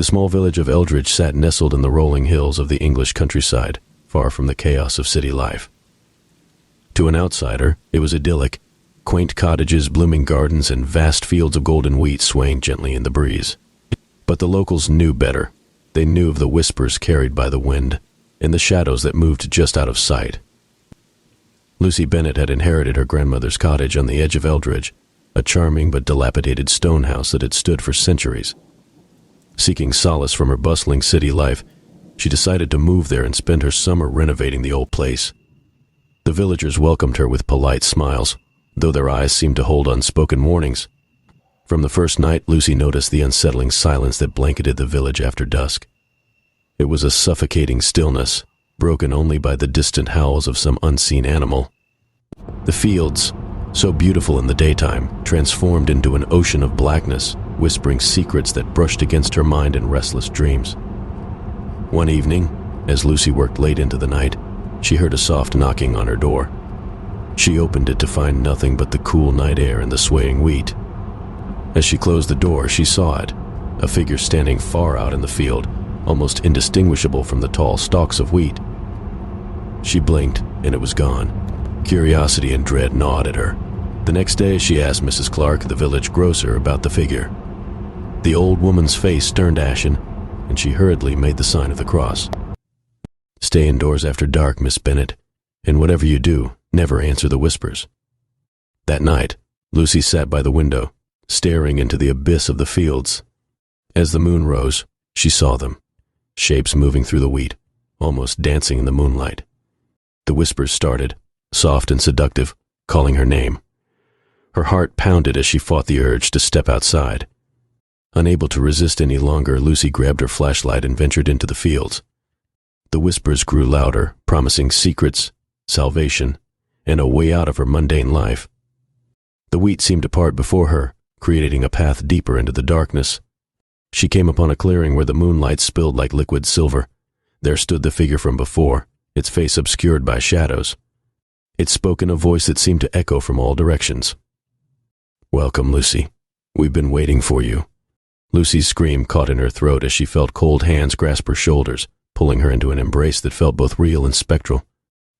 The small village of Eldridge sat nestled in the rolling hills of the English countryside, far from the chaos of city life. To an outsider, it was idyllic, quaint cottages, blooming gardens, and vast fields of golden wheat swaying gently in the breeze. But the locals knew better. They knew of the whispers carried by the wind, and the shadows that moved just out of sight. Lucy Bennet had inherited her grandmother's cottage on the edge of Eldridge, a charming but dilapidated stone house that had stood for centuries. Seeking solace from her bustling city life, she decided to move there and spend her summer renovating the old place. The villagers welcomed her with polite smiles, though their eyes seemed to hold unspoken warnings. From the first night, Lucy noticed the unsettling silence that blanketed the village after dusk. It was a suffocating stillness, broken only by the distant howls of some unseen animal. The fields, so beautiful in the daytime, transformed into an ocean of blackness, whispering secrets that brushed against her mind in restless dreams. One evening, as Lucy worked late into the night, she heard a soft knocking on her door. She opened it to find nothing but the cool night air and the swaying wheat. As she closed the door, she saw it, a figure standing far out in the field, almost indistinguishable from the tall stalks of wheat. She blinked, and it was gone. Curiosity and dread gnawed at her. The next day, she asked Mrs. Clark, the village grocer, about the figure. The old woman's face turned ashen, and she hurriedly made the sign of the cross. "Stay indoors after dark, Miss Bennet, and whatever you do, never answer the whispers." That night, Lucy sat by the window, staring into the abyss of the fields. As the moon rose, she saw them, shapes moving through the wheat, almost dancing in the moonlight. The whispers started, soft and seductive, calling her name. Her heart pounded as she fought the urge to step outside. Unable to resist any longer, Lucy grabbed her flashlight and ventured into the fields. The whispers grew louder, promising secrets, salvation, and a way out of her mundane life. The wheat seemed to part before her, creating a path deeper into the darkness. She came upon a clearing where the moonlight spilled like liquid silver. There stood the figure from before, its face obscured by shadows. It spoke in a voice that seemed to echo from all directions. "Welcome, Lucy. We've been waiting for you." Lucy's scream caught in her throat as she felt cold hands grasp her shoulders, pulling her into an embrace that felt both real and spectral.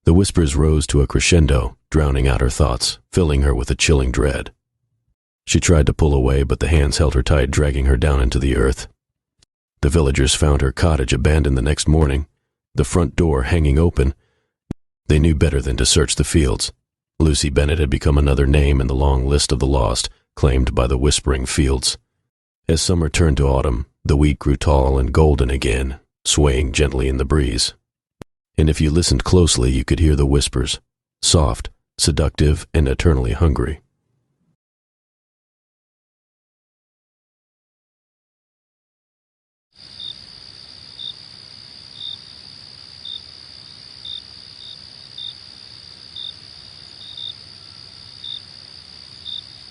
The whispers rose to a crescendo, drowning out her thoughts, filling her with a chilling dread. She tried to pull away, but the hands held her tight, dragging her down into the earth. The villagers found her cottage abandoned the next morning, the front door hanging open. They knew better than to search the fields. Lucy Bennet had become another name in the long list of the lost, claimed by the whispering fields. As summer turned to autumn, the wheat grew tall and golden again, swaying gently in the breeze. And if you listened closely, you could hear the whispers, soft, seductive, and eternally hungry.